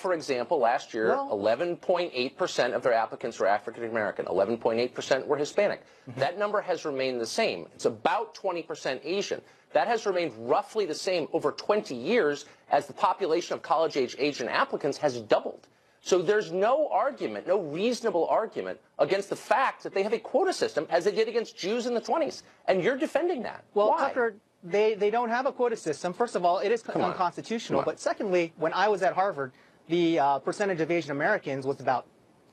for example, last year, 11.8% of their applicants were African American, 11.8% were Hispanic. That number has remained the same. It's about 20% Asian. That has remained roughly the same over 20 years as the population of college-age Asian applicants has doubled. So there's no argument, no reasonable argument against the fact that they have a quota system as they did against Jews in the 20s. And you're defending that. Well, Why? Tucker, they don't have a quota system. First of all, it is unconstitutional. But secondly, when I was at Harvard, the percentage of Asian Americans was about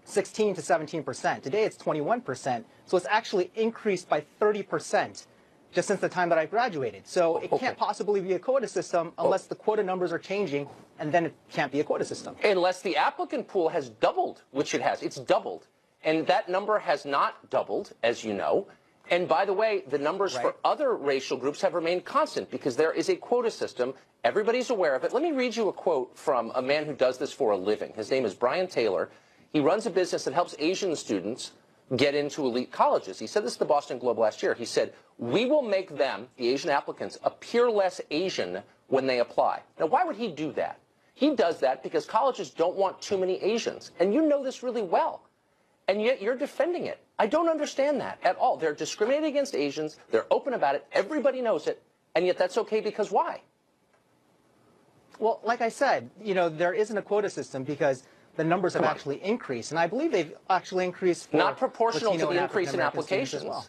16 to 17%. Today it's 21%. So it's actually increased by 30% just since the time that I graduated. So it can't possibly be a quota system unless the quota numbers are changing, and then it can't be a quota system. Unless the applicant pool has doubled, which it has. It's doubled. And that number has not doubled, as you know. And by the way, the numbers for other racial groups have remained constant because there is a quota system. Everybody's aware of it. Let me read you a quote from a man who does this for a living. His name is Brian Taylor. He runs a business that helps Asian students get into elite colleges. He said this to the Boston Globe last year. He said, "We will make them, the Asian applicants, appear less Asian when they apply." Now, why would he do that? He does that because colleges don't want too many Asians. And you know this really well. And yet you're defending it. I don't understand that at all. They're discriminating against Asians. They're open about it. Everybody knows it. And yet that's okay because why? Well, like I said, you know, there isn't a quota system because the numbers have actually increased. And I believe they've actually increased for not proportional Latino to the increase in applications. Well.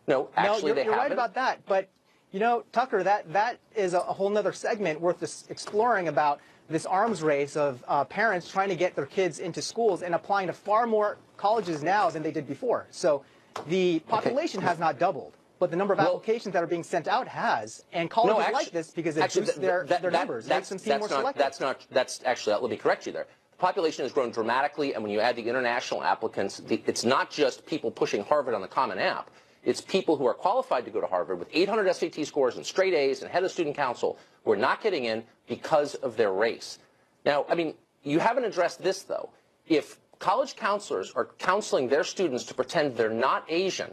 No, actually you're right about that. But, you know, Tucker, that is a whole other segment worth exploring about this arms race of parents trying to get their kids into schools and applying to far more colleges now than they did before. So the population has not doubled, but the number of applications that are being sent out has. And colleges like this because it boosts their numbers. Makes them seem more selective. That's actually, let me correct you there. The population has grown dramatically, and when you add the international applicants, it's not just people pushing Harvard on the Common App. It's people who are qualified to go to Harvard with 800 SAT scores and straight A's and head of student council who are not getting in because of their race. Now, I mean, you haven't addressed this, though. If college counselors are counseling their students to pretend they're not Asian,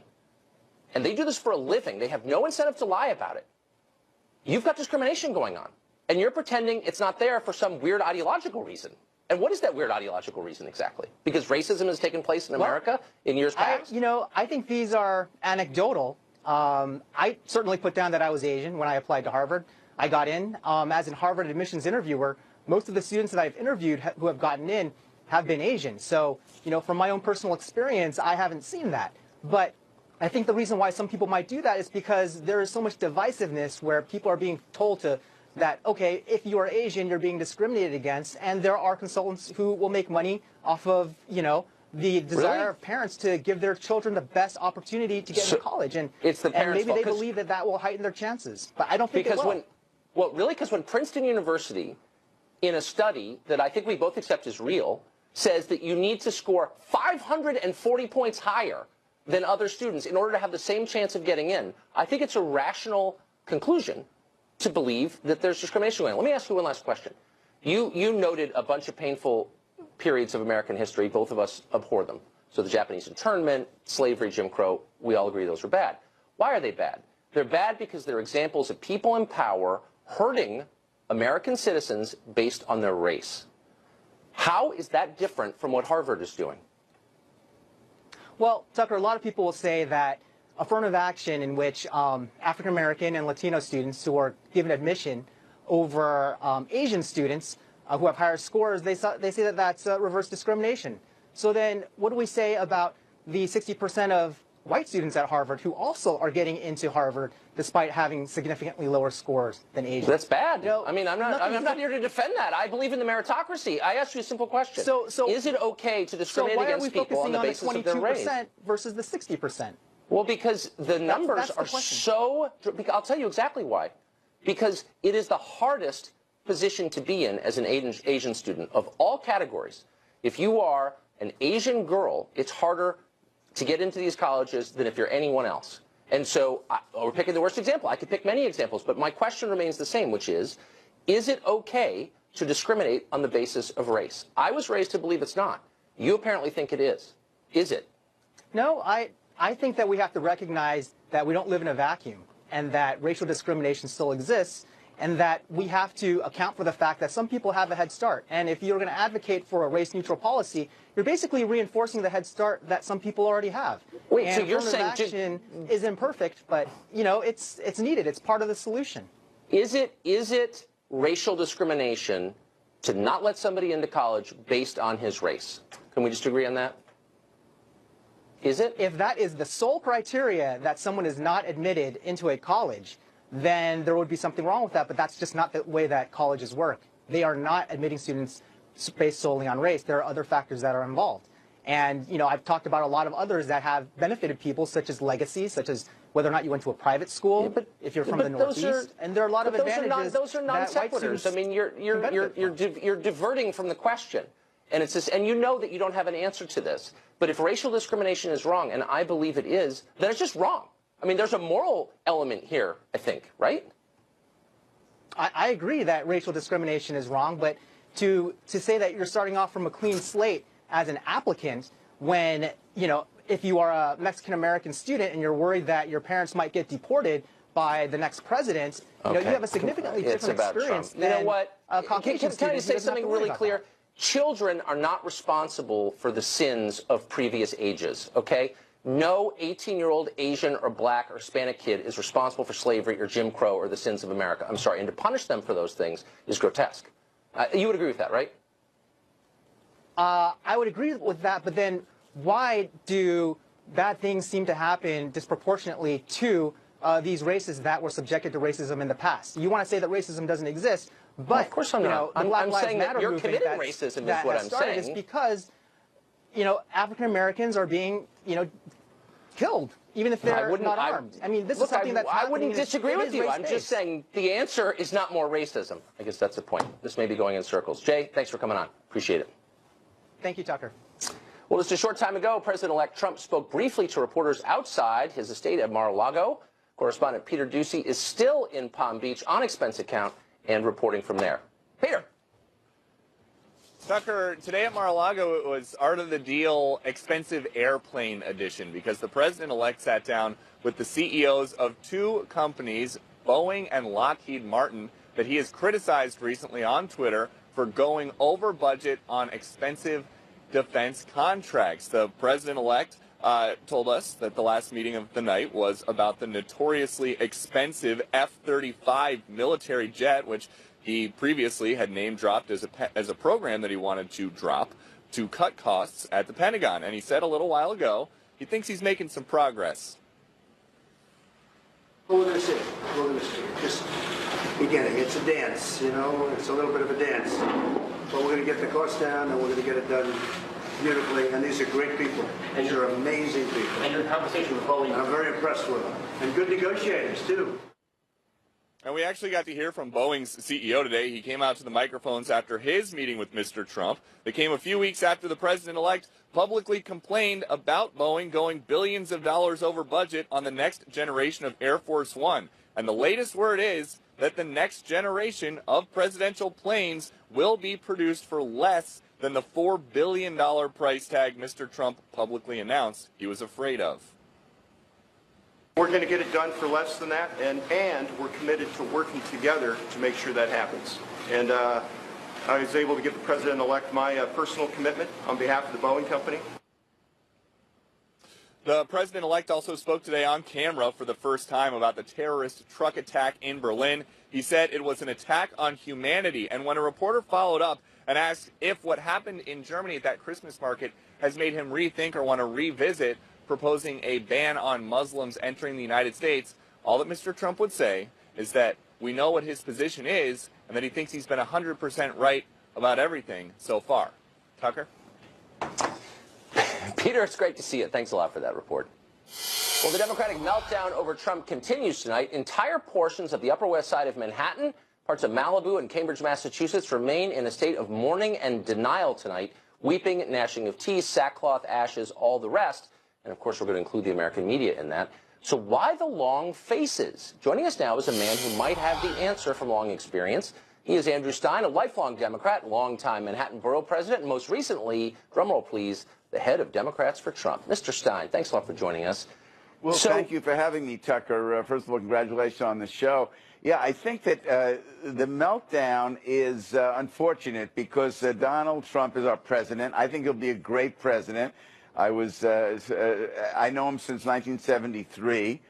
and they do this for a living, they have no incentive to lie about it, you've got discrimination going on. And you're pretending it's not there for some weird ideological reason. And what is that weird ideological reason exactly? Because racism has taken place in America in years past? I think these are anecdotal. I certainly put down that I was Asian when I applied to Harvard. I got in. As a Harvard admissions interviewer, most of the students that I've interviewed who have gotten in have been Asian. So, you know, from my own personal experience, I haven't seen that. But I think the reason why some people might do that is because there is so much divisiveness where people are being told that, okay, if you are Asian, you're being discriminated against, and there are consultants who will make money off of, you know, the desire of parents to give their children the best opportunity to get into college. And, it's the parents' and maybe they believe that will heighten their chances. But I don't think it will. Because when Princeton University, in a study that I think we both accept is real, says that you need to score 540 points higher than other students in order to have the same chance of getting in, I think it's a rational conclusion to believe that there's discrimination going on. Let me ask you one last question. You noted a bunch of painful periods of American history. Both of us abhor them. So the Japanese internment, slavery, Jim Crow, we all agree those are bad. Why are they bad? They're bad because they're examples of people in power hurting American citizens based on their race. How is that different from what Harvard is doing? Well, Tucker, a lot of people will say that affirmative action in which African-American and Latino students who are given admission over Asian students who have higher scores, they say that that's reverse discrimination. So then what do we say about the 60% of white students at Harvard who also are getting into Harvard despite having significantly lower scores than Asians? That's bad. You know, I mean, I'm not here to defend that. I believe in the meritocracy. I asked you a simple question. So is it okay to discriminate against people on the basis of their race? So why are we focusing on the 22% versus the 60%? Well, because the numbers are so... I'll tell you exactly why. Because it is the hardest position to be in as an Asian student of all categories. If you are an Asian girl, it's harder to get into these colleges than if you're anyone else. And so we're picking the worst example. I could pick many examples, but my question remains the same, which is it okay to discriminate on the basis of race? I was raised to believe it's not. You apparently think it is. Is it? No, I think that we have to recognize that we don't live in a vacuum and that racial discrimination still exists. and that we have to account for the fact that some people have a head start. And if you're going to advocate for a race-neutral policy, you're basically reinforcing the head start that some people already have. Wait, and so you're saying action is imperfect, but you know it's needed. It's part of the solution. Is it racial discrimination to not let somebody into college based on his race? Can we just agree on that? Is it? If that is the sole criteria that someone is not admitted into a college, then there would be something wrong with that, but that's just not the way that colleges work. They are not admitting students based solely on race. There are other factors that are involved. And, you know, I've talked about a lot of others that have benefited people, such as legacies, such as whether or not you went to a private school, if you're from the Northeast, and there are a lot of advantages. Those are non sequiturs. I mean, you're diverting from the question. And it's this, and you know that you don't have an answer to this. But if racial discrimination is wrong, and I believe it is, then it's just wrong. I mean, there's a moral element here, I think, right? I agree that racial discrimination is wrong, but to say that you're starting off from a clean slate as an applicant when, you know, if you are a Mexican-American student and you're worried that your parents might get deported by the next president, you know, you have a significantly different experience than you know what? A Caucasian Can I just say something really clear? That. Children are not responsible for the sins of previous ages, okay? No 18-year-old Asian or black or Hispanic kid is responsible for slavery or Jim Crow or the sins of America. I'm sorry. And to punish them for those things is grotesque. You would agree with that, right? I would agree with that, but then why do bad things seem to happen disproportionately to these races that were subjected to racism in the past? You want to say that racism doesn't exist, but well, of course I'm not. The Black Lives saying Matter that you're movement committing racism is what I'm saying. Is because, you know, African Americans are being, you know, killed, even if they're not armed. I mean, this is something that's happening. I wouldn't disagree with you. I'm just saying the answer is not more racism. I guess that's the point. This may be going in circles. Jay, thanks for coming on. Appreciate it. Thank you, Tucker. Well, just a short time ago, President-elect Trump spoke briefly to reporters outside his estate at Mar-a-Lago. Correspondent Peter Ducey is still in Palm Beach on expense account and reporting from there. Peter. Tucker, today at Mar-a-Lago, it was Art of the Deal expensive airplane edition because the president-elect sat down with the CEOs of two companies, Boeing and Lockheed Martin, that he has criticized recently on Twitter for going over budget on expensive defense contracts. The president-elect told us that the last meeting of the night was about the notoriously expensive F-35 military jet, which he previously had name-dropped as a program that he wanted to drop to cut costs at the Pentagon. And he said a little while ago he thinks he's making some progress. Well, we're going to see. We're going to see. Just beginning. It's a dance, you know. It's a little bit of a dance. But we're going to get the cost down, and we're going to get it done beautifully. And these are great people. These are amazing people. And your conversation with Boeing. I'm very impressed with them. And good negotiators, too. And we actually got to hear from Boeing's CEO today. He came out to the microphones after his meeting with Mr. Trump. They came a few weeks after the president-elect publicly complained about Boeing going billions of dollars over budget on the next generation of Air Force One. And the latest word is that the next generation of presidential planes will be produced for less than the $4 billion price tag Mr. Trump publicly announced he was afraid of. We're going to get it done for less than that, and we're committed to working together to make sure that happens. And I was able to give the president-elect my personal commitment on behalf of the Boeing company. The president-elect also spoke today on camera for the first time about the terrorist truck attack in Berlin. He said it was an attack on humanity. And when a reporter followed up and asked if what happened in Germany at that Christmas market has made him rethink or want to revisit proposing a ban on Muslims entering the United States, all that Mr. Trump would say is that we know what his position is and that he thinks he's been 100% right about everything so far. Tucker? Peter, it's great to see you. Thanks a lot for that report. Well, the Democratic meltdown over Trump continues tonight. Entire portions of the Upper West Side of Manhattan, parts of Malibu and Cambridge, Massachusetts, remain in a state of mourning and denial tonight, weeping, gnashing of teeth, sackcloth, ashes, all the rest. And, of course, we're going to include the American media in that. So why the long faces? Joining us now is a man who might have the answer from long experience. He is Andrew Stein, a lifelong Democrat, longtime Manhattan Borough President, and most recently, drumroll please, the head of Democrats for Trump. Mr. Stein, thanks a lot for joining us. Well, thank you for having me, Tucker. First of all, congratulations on the show. Yeah, I think that the meltdown is unfortunate because Donald Trump is our president. I think he'll be a great president. I know him since 1973.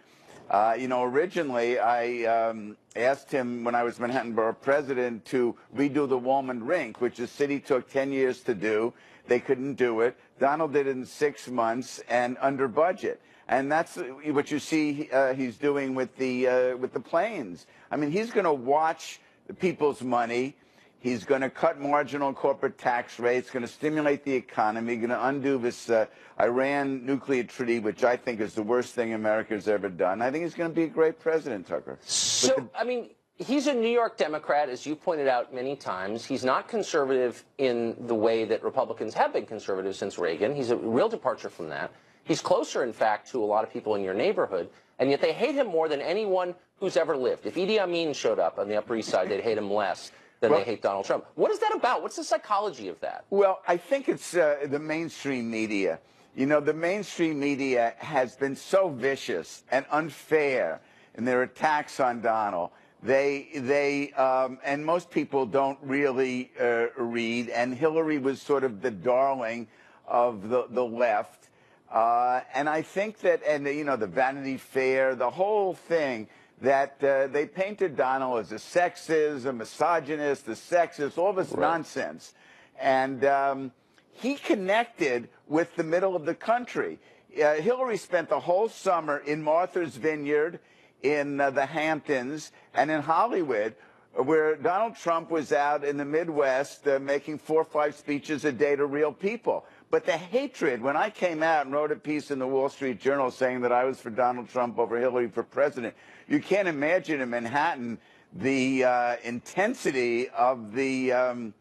Originally I asked him when I was Manhattan Borough President to redo the Walman Rink, which the city took 10 years to do. They couldn't do it. Donald did it in 6 months and under budget. And that's what you see he's doing with the planes. I mean, he's going to watch the people's money. He's going to cut marginal corporate tax rates, going to stimulate the economy, going to undo this Iran nuclear treaty, which I think is the worst thing America's ever done. I think he's going to be a great president, Tucker. So, I mean, he's a New York Democrat, as you pointed out many times. He's not conservative in the way that Republicans have been conservative since Reagan. He's a real departure from that. He's closer, in fact, to a lot of people in your neighborhood, and yet they hate him more than anyone who's ever lived. If Idi Amin showed up on the Upper East Side, they'd hate him less than they hate Donald Trump. What is that about? What's the psychology of that? Well, I think it's the mainstream media. You know, the mainstream media has been so vicious and unfair in their attacks on Donald. And most people don't really read, and Hillary was sort of the darling of the left. And I think that, the Vanity Fair, the whole thing, that they painted Donald as a sexist, a misogynist, a sexist, all this nonsense. And he connected with the middle of the country. Hillary spent the whole summer in Martha's Vineyard, in the Hamptons, and in Hollywood, where Donald Trump was out in the Midwest making 4 or 5 speeches a day to real people. But the hatred, when I came out and wrote a piece in the Wall Street Journal saying that I was for Donald Trump over Hillary for president, you can't imagine in Manhattan the intensity of the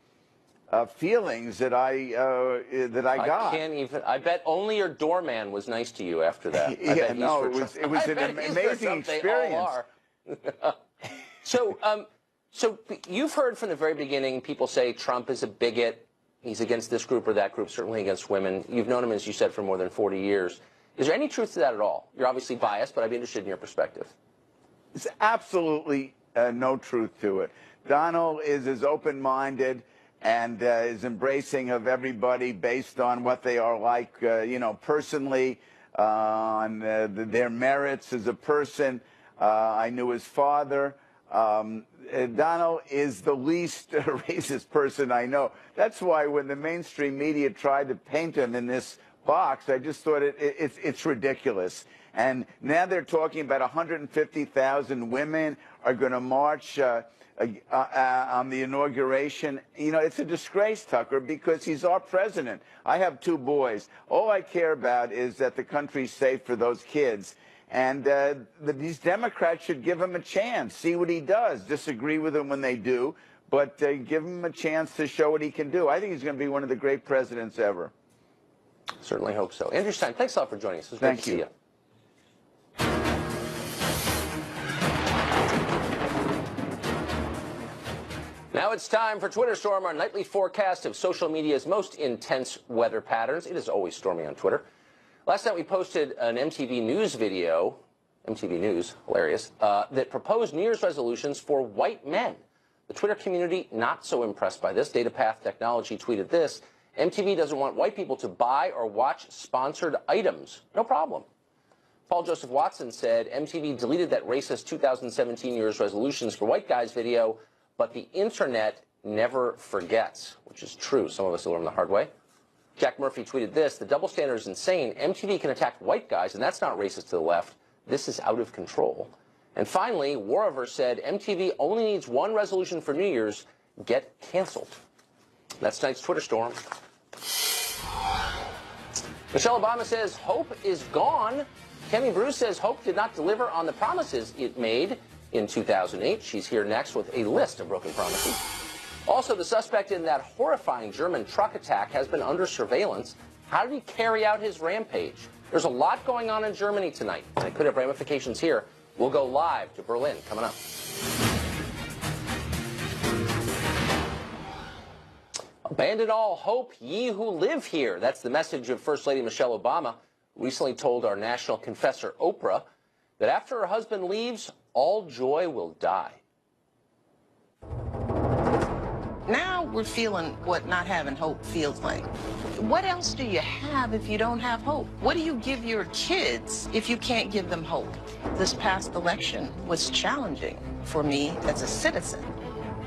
feelings that I got. I can't even. I bet only your doorman was nice to you after that. Yeah, no, it was an amazing experience. So you've heard from the very beginning people say Trump is a bigot. He's against this group or that group, certainly against women. You've known him, as you said, for more than 40 years. Is there any truth to that at all? You're obviously biased, but I'd be interested in your perspective. There's absolutely no truth to it. Donald is as open-minded and is embracing of everybody based on what they are like, personally, on their merits as a person. I knew his father. Donald is the least racist person I know. That's why when the mainstream media tried to paint him in this box, I just thought it's ridiculous. And now they're talking about 150,000 women are going to march on the inauguration. It's a disgrace, Tucker, because he's our president. I have 2 boys. All I care about is that the country's safe for those kids. And these Democrats should give him a chance, see what he does, disagree with him when they do, but give him a chance to show what he can do. I think he's going to be one of the great presidents ever. Certainly hope so. Andrew Stein, thanks a lot for joining us. It was great to see you. Now it's time for Twitter Storm, our nightly forecast of social media's most intense weather patterns. It is always stormy on Twitter. Last night we posted an MTV News video, MTV News, hilarious, that proposed New Year's resolutions for white men. The Twitter community not so impressed by this. DataPath Technology tweeted this: MTV doesn't want white people to buy or watch sponsored items. No problem. Paul Joseph Watson said MTV deleted that racist 2017 New Year's resolutions for white guys video, but the internet never forgets, which is true. Some of us will learn the hard way. Jack Murphy tweeted this: the double standard is insane. MTV can attack white guys, and that's not racist to the left. This is out of control. And finally, Wariver said MTV only needs one resolution for New Year's: get canceled. That's tonight's Twitter Storm. Michelle Obama says hope is gone. Kemi Bruce says hope did not deliver on the promises it made in 2008. She's here next with a list of broken promises. Also, the suspect in that horrifying German truck attack has been under surveillance. How did he carry out his rampage? There's a lot going on in Germany tonight, and it could have ramifications here. We'll go live to Berlin coming up. Abandon all hope, ye who live here. That's the message of First Lady Michelle Obama, who recently told our national confessor, Oprah, that after her husband leaves, all joy will die. Now we're feeling what not having hope feels like. What else do you have if you don't have hope? What do you give your kids if you can't give them hope? This past election was challenging for me as a citizen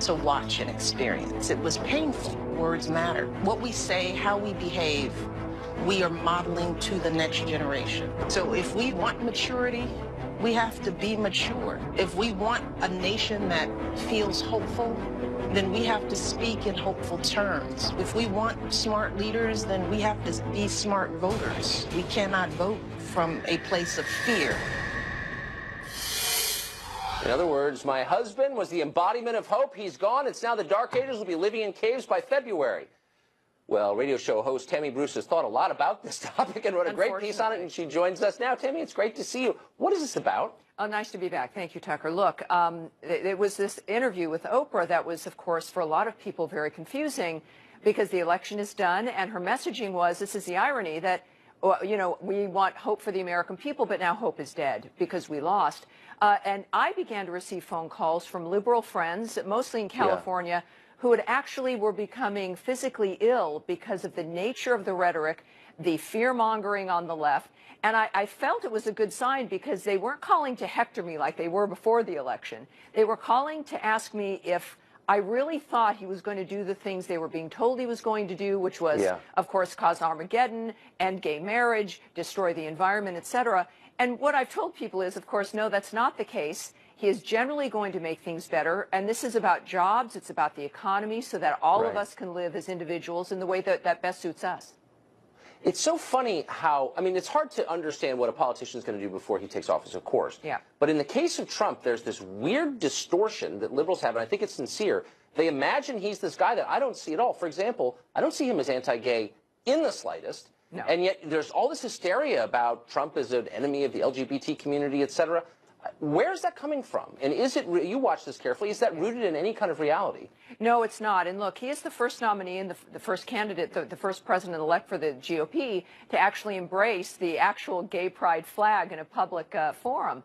to watch and experience. It was painful. Words matter. What we say, how we behave, we are modeling to the next generation. So if we want maturity, we have to be mature. If we want a nation that feels hopeful, then we have to speak in hopeful terms. If we want smart leaders, then we have to be smart voters. We cannot vote from a place of fear. In other words, my husband was the embodiment of hope. He's gone. It's now the Dark Ages. We'll be living in caves by February. Well, radio show host Tammy Bruce has thought a lot about this topic and wrote a great piece on it, and she joins us now. Tammy, it's great to see you. What is this about? Oh, nice to be back. Thank you, Tucker. Look, it was this interview with Oprah that was, of course, for a lot of people very confusing because the election is done, and her messaging was, this is the irony, that, you know, we want hope for the American people, but now hope is dead because we lost. And I began to receive phone calls from liberal friends, mostly in California, who had actually were becoming physically ill because of the nature of the rhetoric, the fear-mongering on the left. And I felt it was a good sign because they weren't calling to hector me like they were before the election. They were calling to ask me if I really thought he was going to do the things they were being told he was going to do, which was, of course, cause Armageddon, end gay marriage, destroy the environment, etc. And what I've told people is, of course, no, that's not the case. He is generally going to make things better, and this is about jobs, it's about the economy, so that all of us can live as individuals in the way that best suits us. It's so funny how, I mean, it's hard to understand what a politician is going to do before he takes office, of course. Yeah. But in the case of Trump, there's this weird distortion that liberals have, and I think it's sincere. They imagine he's this guy that I don't see at all. For example, I don't see him as anti-gay in the slightest. No. And yet there's all this hysteria about Trump as an enemy of the LGBT community, et cetera. Where's that coming from? And is it, you watch this carefully, is that rooted in any kind of reality? No, it's not. And look, he is the first nominee and the first candidate, the first president-elect for the GOP to actually embrace the actual gay pride flag in a public forum.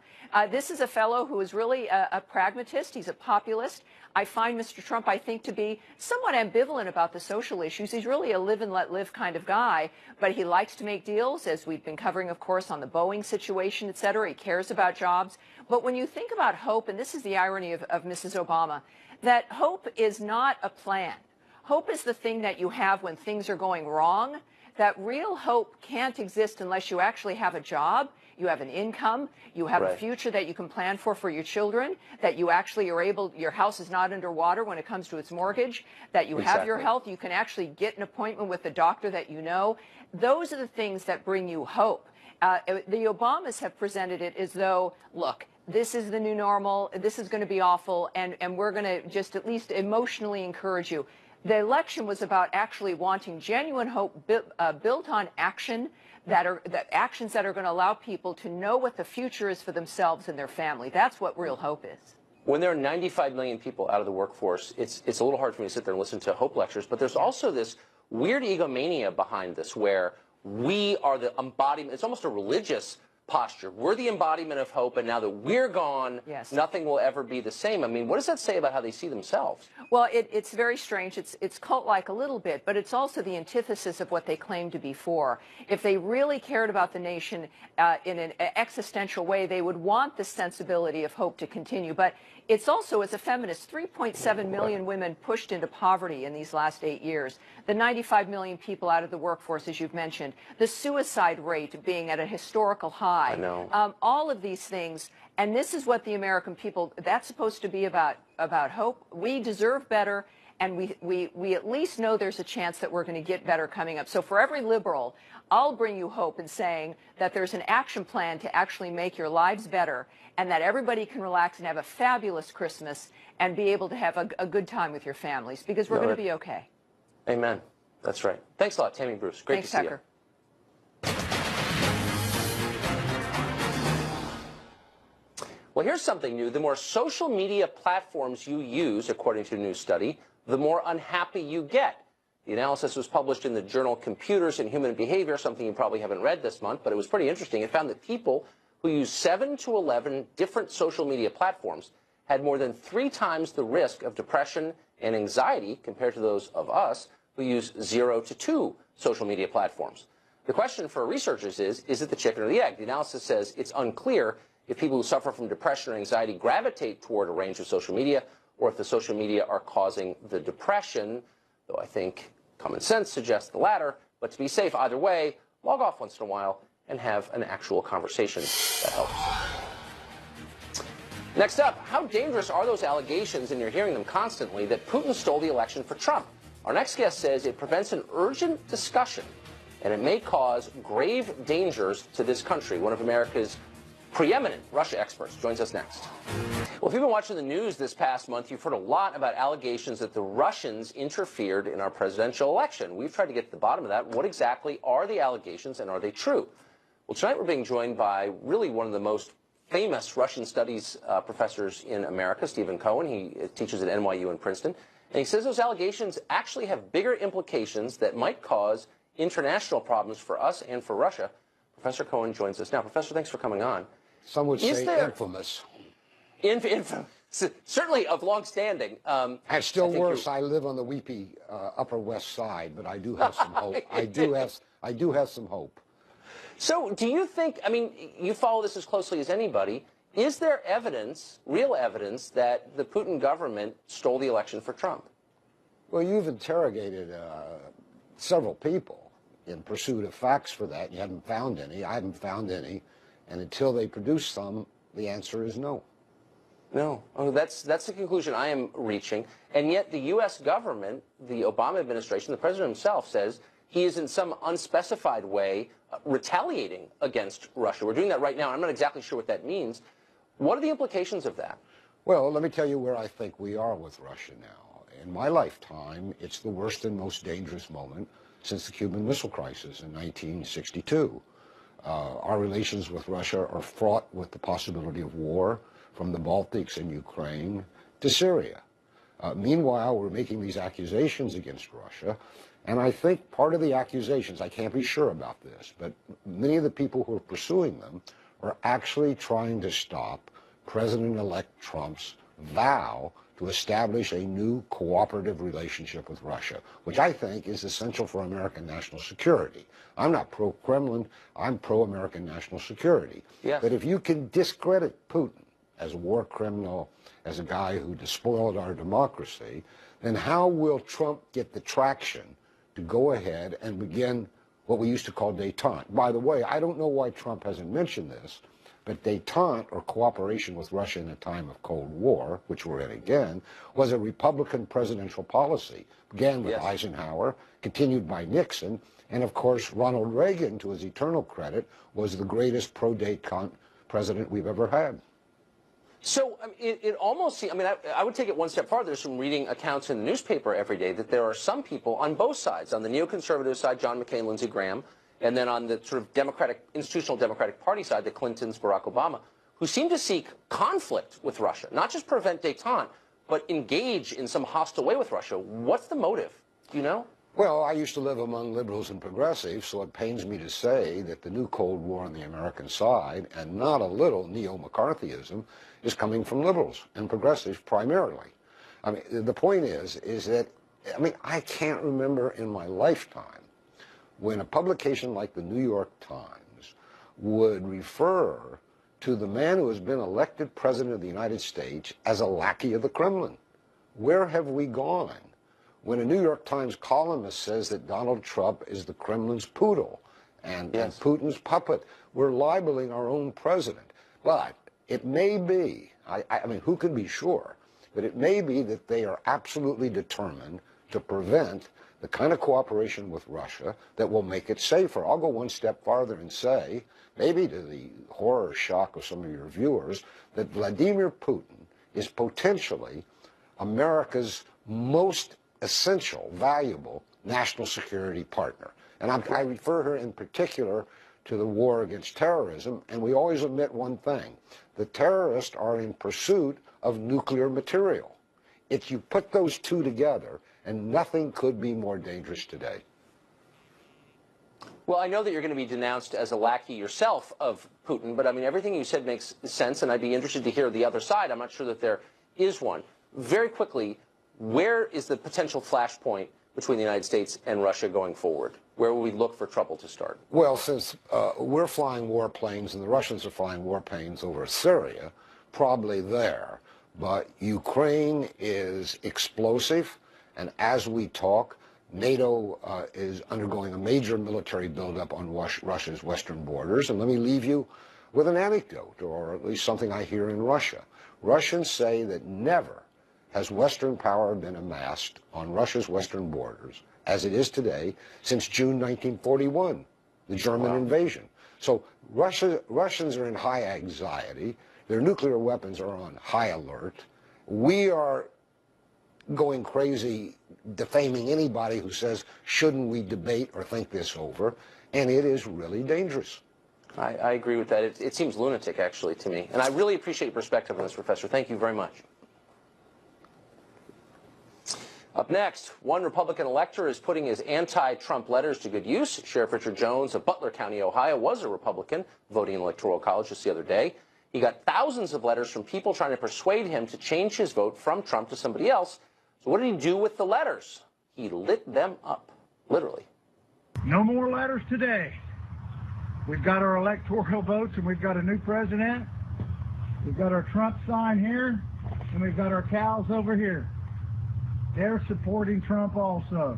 This is a fellow who is really a pragmatist. He's a populist. I find Mr. Trump, I think, to be somewhat ambivalent about the social issues. He's really a live and let live kind of guy, but he likes to make deals, as we've been covering, of course, on the Boeing situation, et cetera. He cares about jobs. But when you think about hope, and this is the irony of Mrs. Obama, that hope is not a plan. Hope is the thing that you have when things are going wrong. That real hope can't exist unless you actually have a job, you have an income, you have a future that you can plan for your children, that you actually are able, your house is not underwater when it comes to its mortgage, that you have your health, you can actually get an appointment with the doctor that you know. Those are the things that bring you hope. The Obamas have presented it as though, look, this is the new normal, this is going to be awful, and we're going to just at least emotionally encourage you. The election was about actually wanting genuine hope built on action, actions that are going to allow people to know what the future is for themselves and their family. That's what real hope is. When there are 95 million people out of the workforce, it's a little hard for me to sit there and listen to hope lectures, but there's also this weird egomania behind this where we are the embodiment, it's almost a religious posture. We're the embodiment of hope, and now that we're gone, nothing will ever be the same. I mean, what does that say about how they see themselves? Well, it's very strange. It's cult-like a little bit, but it's also the antithesis of what they claim to be for. If they really cared about the nation in an existential way, they would want the sensibility of hope to continue. But it's also, as a feminist, 3.7 million women pushed into poverty in these last 8 years. The 95 million people out of the workforce, as you've mentioned. The suicide rate being at a historical high. I know. All of these things. And this is what the American people, that's supposed to be about hope. We deserve better, and we at least know there's a chance that we're going to get better coming up. So for every liberal, I'll bring you hope in saying that there's an action plan to actually make your lives better, and that everybody can relax and have a fabulous Christmas and be able to have a good time with your families, because we're going to be okay. Amen. That's right. Thanks a lot, Tammy Bruce. Great to see you. Well, here's something new. The more social media platforms you use, according to a new study, the more unhappy you get. The analysis was published in the journal Computers and Human Behavior, something you probably haven't read this month, but it was pretty interesting. It found that people who use 7 to 11 different social media platforms had more than 3 times the risk of depression, and anxiety compared to those of us who use 0 to 2 social media platforms. The question for researchers is it the chicken or the egg? The analysis says it's unclear if people who suffer from depression or anxiety gravitate toward a range of social media, or if the social media are causing the depression, though I think common sense suggests the latter. But to be safe either way, log off once in a while and have an actual conversation. That helps. Next up, how dangerous are those allegations, and you're hearing them constantly, that Putin stole the election for Trump? Our next guest says it prevents an urgent discussion, and it may cause grave dangers to this country. One of America's preeminent Russia experts joins us next. Well, if you've been watching the news this past month, you've heard a lot about allegations that the Russians interfered in our presidential election. We've tried to get to the bottom of that. What exactly are the allegations, and are they true? Well, tonight we're being joined by really one of the most famous Russian studies professors in America, Stephen Cohen. He teaches at NYU and Princeton. And he says those allegations actually have bigger implications that might cause international problems for us and for Russia. Professor Cohen joins us now. Professor, thanks for coming on. Some would say infamous. Infamous. Certainly of long standing. And still worse, I live on the weepy Upper West Side, but I do have some hope. I do have some hope. So do you think, I mean, you follow this as closely as anybody, is there evidence, real evidence, that the Putin government stole the election for Trump? Well, you've interrogated several people in pursuit of facts for that. You haven't found any. I haven't found any. And until they produce some, the answer is no. No. Oh, that's the conclusion I am reaching. And yet the U.S. government, the Obama administration, the president himself says he is in some unspecified way retaliating against Russia. We're doing that right now. I'm not exactly sure what that means. What are the implications of that? Well, let me tell you where I think we are with Russia now. In my lifetime, it's the worst and most dangerous moment since the Cuban Missile Crisis in 1962. Our relations with Russia are fraught with the possibility of war, from the Baltics and Ukraine to Syria. Meanwhile, we're making these accusations against Russia, and I think part of the accusations, I can't be sure about this, but many of the people who are pursuing them are actually trying to stop President-elect Trump's vow to establish a new cooperative relationship with Russia, which I think is essential for American national security. I'm not pro-Kremlin, I'm pro-American national security. Yes. But if you can discredit Putin as a war criminal, as a guy who despoiled our democracy, then how will Trump get the traction to go ahead and begin what we used to call détente? By the way, I don't know why Trump hasn't mentioned this, but détente, or cooperation with Russia in a time of Cold War, which we're in again, was a Republican presidential policy. Began with Eisenhower, continued by Nixon, and of course Ronald Reagan, to his eternal credit, was the greatest pro-détente president we've ever had. So it almost seems, I mean, I would take it one step farther from reading accounts in the newspaper every day that there are some people on both sides, on the neoconservative side, John McCain, Lindsey Graham, and then on the sort of Democratic, institutional Democratic Party side, the Clintons, Barack Obama, who seem to seek conflict with Russia, not just prevent détente, but engage in some hostile way with Russia. What's the motive? Do you know? Well, I used to live among liberals and progressives, so it pains me to say that the new Cold War on the American side, and not a little neo-McCarthyism, is coming from liberals and progressives primarily. I mean, the point is that, I mean, I can't remember in my lifetime when a publication like the New York Times would refer to the man who has been elected president of the United States as a lackey of the Kremlin. Where have we gone? When a New York Times columnist says that Donald Trump is the Kremlin's poodle and Putin's puppet, we're libeling our own president. But it may be, I mean, who can be sure, but it may be that they are absolutely determined to prevent the kind of cooperation with Russia that will make it safer. I'll go one step farther and say, maybe to the horror shock of some of your viewers, that Vladimir Putin is potentially America's most essential, valuable national security partner. And I refer her in particular to the war against terrorism, and we always omit one thing. The terrorists are in pursuit of nuclear material. If you put those two together, and nothing could be more dangerous today. Well, I know that you're going to be denounced as a lackey yourself of Putin, but I mean, everything you said makes sense, and I'd be interested to hear the other side. I'm not sure that there is one. Very quickly, where is the potential flashpoint between the United States and Russia going forward? Where will we look for trouble to start? Well, since we're flying warplanes and the Russians are flying warplanes over Syria, probably there. But Ukraine is explosive, and as we talk, NATO is undergoing a major military buildup on Russia's western borders. And let me leave you with an anecdote, or at least something I hear in Russia. Russians say that never has Western power been amassed on Russia's western borders, as it is today, since June 1941, the German invasion. So Russians are in high anxiety. Their nuclear weapons are on high alert. We are going crazy, defaming anybody who says, shouldn't we debate or think this over? And it is really dangerous. I agree with that. It seems lunatic, actually, to me. And I really appreciate your perspective on this, Professor. Thank you very much. Up next, one Republican elector is putting his anti-Trump letters to good use. Sheriff Richard Jones of Butler County, Ohio, was a Republican voting in the Electoral College just the other day. He got thousands of letters from people trying to persuade him to change his vote from Trump to somebody else. So what did he do with the letters? He lit them up, literally. No more letters today. We've got our electoral votes, and we've got a new president. We've got our Trump sign here, and we've got our cows over here. They're supporting Trump also.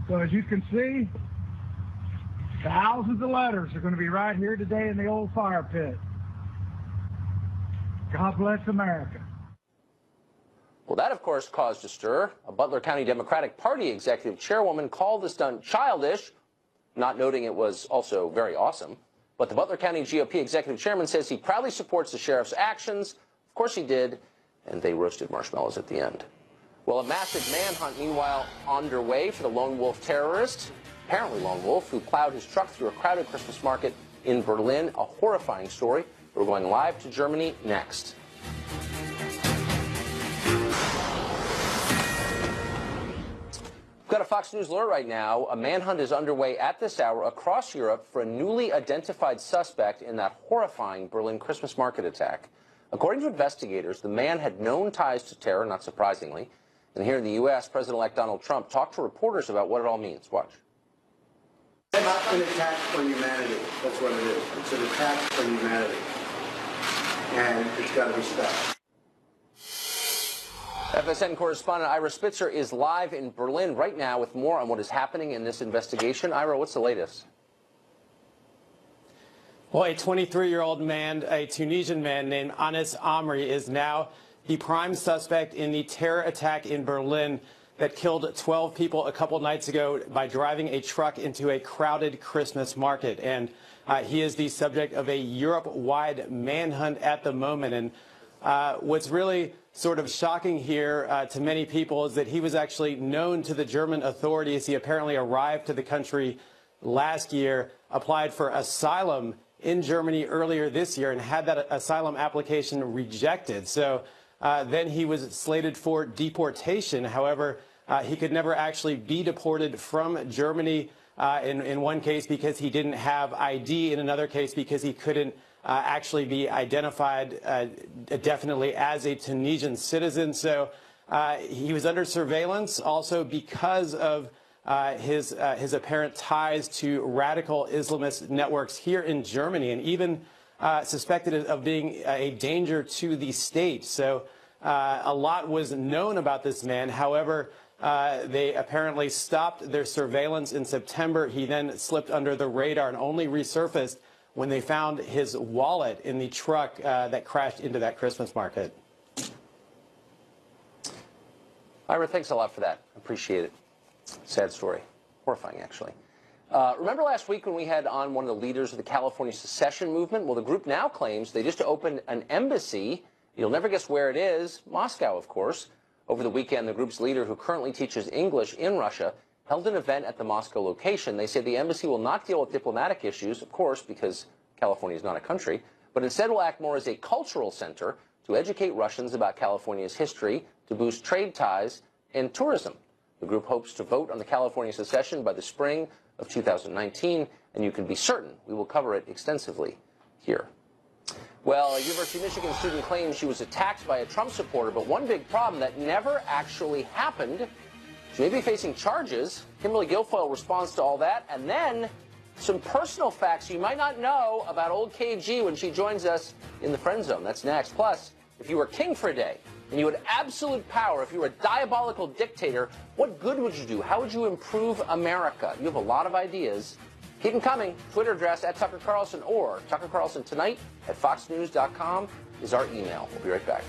So as you can see, thousands of letters are going to be right here today in the old fire pit. God bless America. Well, that, of course, caused a stir. A Butler County Democratic Party executive chairwoman called the stunt childish, not noting it was also very awesome. But the Butler County GOP executive chairman says he proudly supports the sheriff's actions. Of course he did, and they roasted marshmallows at the end. Well, a massive manhunt, meanwhile, underway for the lone wolf terrorist, apparently lone wolf, who plowed his truck through a crowded Christmas market in Berlin. A horrifying story. We're going live to Germany next. We've got a Fox News alert right now. A manhunt is underway at this hour across Europe for a newly identified suspect in that horrifying Berlin Christmas market attack. According to investigators, the man had known ties to terror, not surprisingly. And here in the U.S., President-elect Donald Trump talked to reporters about what it all means. Watch. It's not an attack on humanity. That's what it is. It's an attack on humanity. And it's got to be stopped. FSN correspondent Ira Spitzer is live in Berlin right now with more on what is happening in this investigation. Ira, what's the latest? Well, a 23-year-old man, a Tunisian man named Anis Amri, is now the prime suspect in the terror attack in Berlin that killed 12 people a couple nights ago by driving a truck into a crowded Christmas market. And he is the subject of a Europe-wide manhunt at the moment. And what's really sort of shocking here to many people is that he was actually known to the German authorities. He apparently arrived to the country last year, applied for asylum in Germany earlier this year, and had that asylum application rejected. So then he was slated for deportation. However, he could never actually be deported from Germany in one case because he didn't have ID, in another case because he couldn't actually be identified definitely as a Tunisian citizen. So he was under surveillance also because of his apparent ties to radical Islamist networks here in Germany, and even suspected of being a danger to the state. So a lot was known about this man. However, they apparently stopped their surveillance in September. He then slipped under the radar and only resurfaced when they found his wallet in the truck that crashed into that Christmas market. Ira, thanks a lot for that. Appreciate it. Sad story. Horrifying, actually. Remember last week when we had on one of the leaders of the California secession movement? Well, the group now claims they just opened an embassy. You'll never guess where it is. Moscow, of course. Over the weekend, the group's leader, who currently teaches English in Russia, held an event at the Moscow location. They say the embassy will not deal with diplomatic issues, of course, because California is not a country, but instead will act more as a cultural center to educate Russians about California's history, to boost trade ties and tourism. The group hopes to vote on the California secession by the spring of 2019, and you can be certain we will cover it extensively here. Well, a University of Michigan student claims she was attacked by a Trump supporter, but one big problem that never actually happened. She may be facing charges. Kimberly Guilfoyle responds to all that, and then some personal facts you might not know about old KG when she joins us in the Friend Zone. That's next. Plus, if you were king for a day and you had absolute power, if you were a diabolical dictator, what good would you do? How would you improve America? You have a lot of ideas. Keep them coming. Twitter address @TuckerCarlson or Tucker Carlson Tonight at FoxNews.com is our email. We'll be right back.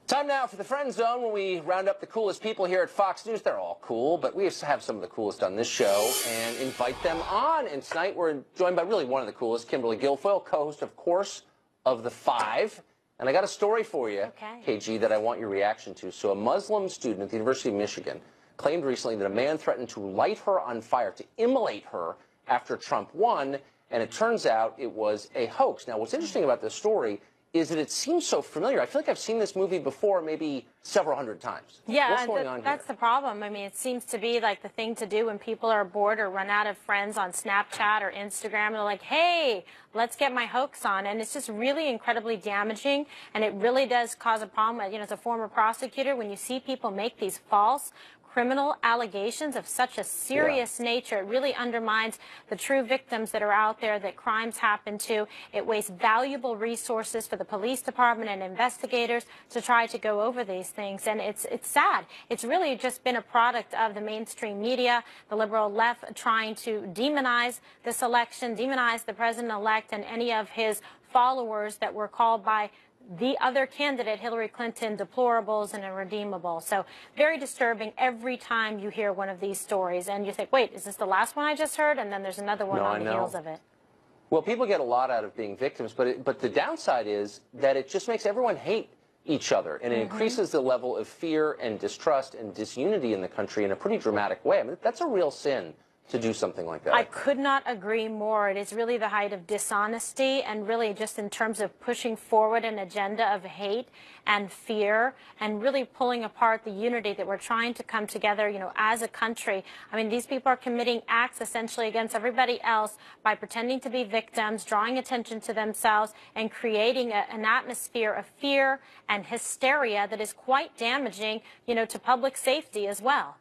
Time now for the Friend Zone, when we round up the coolest people here at Fox News. They're all cool, but we have some of the coolest on this show and invite them on. And tonight we're joined by really one of the coolest, Kimberly Guilfoyle, co-host, of course, of The Five. And I got a story for you, KG, that I want your reaction to. So a Muslim student at the University of Michigan claimed recently that a man threatened to light her on fire, to immolate her after Trump won, and it turns out it was a hoax. Now, what's interesting about this story is that it seems so familiar. I feel like I've seen this movie before, maybe several hundred times. Yeah, what's going on that's the problem. I mean, it seems to be like the thing to do when people are bored or run out of friends on Snapchat or Instagram. They're like, hey, let's get my hoax on. And it's just really incredibly damaging, and it really does cause a problem. You know, as a former prosecutor, when you see people make these false criminal allegations of such a serious nature, it really undermines the true victims that are out there that crimes happen to. It wastes valuable resources for the police department and investigators to try to go over these things. And it's sad. It's really just been a product of the mainstream media, the liberal left trying to demonize this election, demonize the president-elect and any of his followers that were called by the other candidate, Hillary Clinton, deplorables and irredeemable. So very disturbing every time you hear one of these stories and you think, wait, is this the last one I just heard? And then there's another one on the heels of it. Well, people get a lot out of being victims, but the downside is that it just makes everyone hate each other, and it increases the level of fear and distrust and disunity in the country in a pretty dramatic way. I mean, that's a real sin to do something like that. I could not agree more. It is really the height of dishonesty, and really just in terms of pushing forward an agenda of hate and fear and really pulling apart the unity that we're trying to come together, you know, as a country. I mean, these people are committing acts essentially against everybody else by pretending to be victims, drawing attention to themselves, and creating an atmosphere of fear and hysteria that is quite damaging, you know, to public safety as well.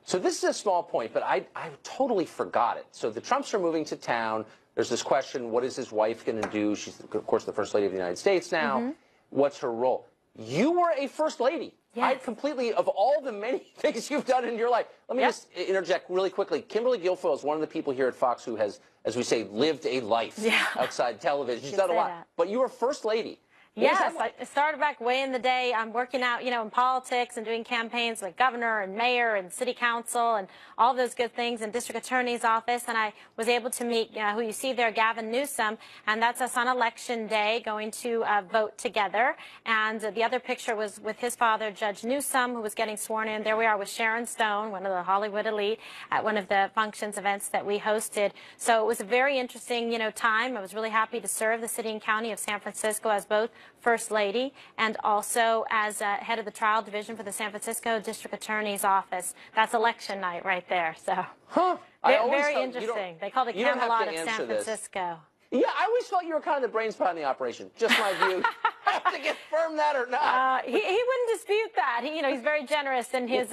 So this is a small point, but I totally forgot it. So the Trumps are moving to town. There's this question, what is his wife going to do? She's, of course, the First Lady of the United States now. What's her role? You were a First Lady. Yes. I completely, of all the many things you've done in your life. Let me just interject really quickly. Kimberly Guilfoyle is one of the people here at Fox who has, as we say, lived a life outside television. She's done a lot. But you were First Lady. Yes, I started back way in the day. I'm working out, you know, in politics and doing campaigns like governor and mayor and city council and all those good things in district attorney's office. And I was able to meet who you see there, Gavin Newsom, and that's us on election day going to vote together. And the other picture was with his father, Judge Newsom, who was getting sworn in. There we are with Sharon Stone, one of the Hollywood elite, at one of the functions, events that we hosted. So it was a very interesting, you know, time. I was really happy to serve the city and county of San Francisco as both First Lady and also as head of the trial division for the San Francisco District Attorney's Office. That's election night right there. So very interesting. They called it Camelot of San Francisco. Yeah, I always felt you were kind of the brains behind the operation. Just my view. Have to confirm that or not. He wouldn't dispute that. He, you know, he's very generous in his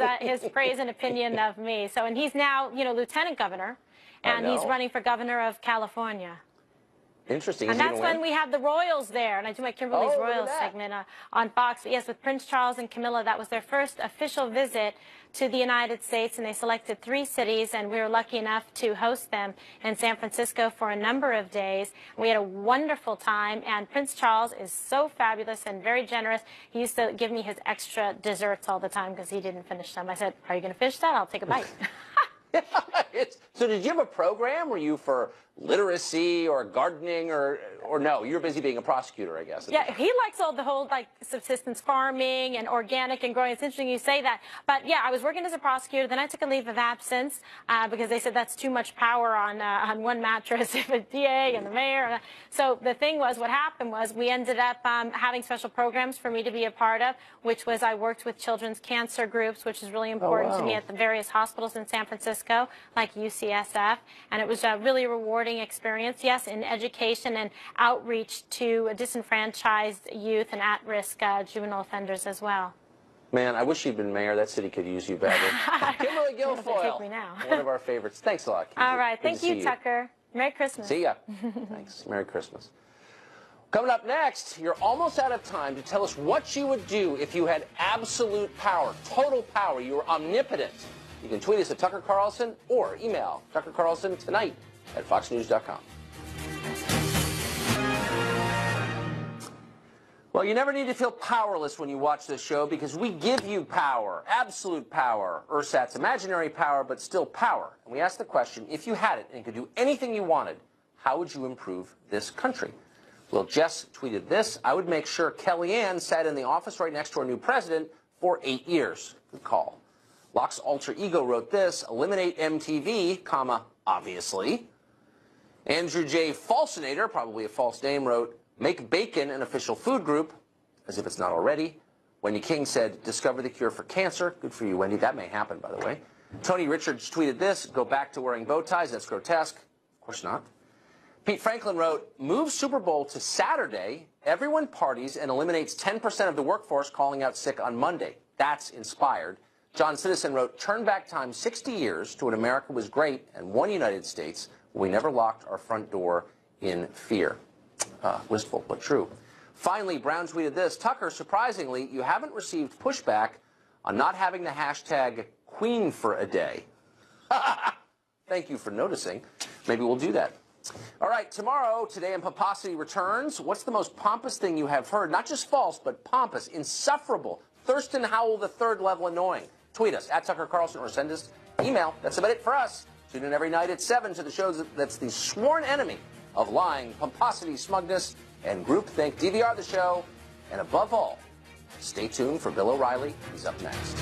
praise and opinion of me. So, and he's now, you know, lieutenant governor, and he's running for governor of California. Interesting. And that's when we had the royals there, and I do my Kimberly's Royals segment on Fox. But yes, with Prince Charles and Camilla, that was their first official visit to the United States, and they selected 3 cities, and we were lucky enough to host them in San Francisco for a number of days. We had a wonderful time, and Prince Charles is so fabulous and very generous. He used to give me his extra desserts all the time because he didn't finish them. I said, are you going to finish that? I'll take a bite. So did you have a program? Were you for literacy or gardening or no? You're busy being a prosecutor, I guess. Yeah, he likes all the whole like subsistence farming and organic and growing. It's interesting you say that. But yeah, I was working as a prosecutor. Then I took a leave of absence because they said that's too much power on one mattress, if a DA and the mayor. So the thing was, what happened was we ended up having special programs for me to be a part of, which was I worked with children's cancer groups, which is really important to me at the various hospitals in San Francisco, like UCSF. And it was a really rewarding experience, yes, in education and outreach to disenfranchised youth and at-risk juvenile offenders as well. Man, I wish you'd been mayor. That city could use you badly. Kimberly Guilfoyle, Take me now. one of our favorites. Thanks a lot, Kimberly. All right. Good to Thank you, see Tucker. Merry Christmas. See ya. Thanks. Merry Christmas. Coming up next, you're almost out of time to tell us what you would do if you had absolute power, total power. You were omnipotent. You can tweet us at Tucker Carlson or email Tucker Carlson tonight at foxnews.com. Well, you never need to feel powerless when you watch this show because we give you power, absolute power, Ursat's imaginary power, but still power. And we ask the question, if you had it and could do anything you wanted, how would you improve this country? Well, Jess tweeted this: I would make sure Kellyanne sat in the office right next to our new president for 8 years. Good call. Locke's alter ego wrote this: eliminate MTV, comma, obviously. Andrew J. Falsinator, probably a false name, wrote, make bacon an official food group, as if it's not already. Wendy King said, discover the cure for cancer. Good for you, Wendy. That may happen, by the way. Tony Richards tweeted this: go back to wearing bow ties. That's grotesque. Of course not. Pete Franklin wrote, move Super Bowl to Saturday. Everyone parties and eliminates 10% of the workforce calling out sick on Monday. That's inspired. John Citizen wrote, turn back time 60 years to when America was great and one United States when we never locked our front door in fear. Wistful, but true. Finally, Brown tweeted this: Tucker, surprisingly, you haven't received pushback on not having the hashtag Queen for a day. Thank you for noticing. Maybe we'll do that. All right, tomorrow, Today in Pomposity returns. What's the most pompous thing you have heard? Not just false, but pompous, insufferable, Thurston Howell the third level annoying. Tweet us at Tucker Carlson or send us email. That's about it for us. Tune in every night at 7 to the show that's the sworn enemy of lying, pomposity, smugness, and groupthink. DVR the show. And above all, stay tuned for Bill O'Reilly. He's up next.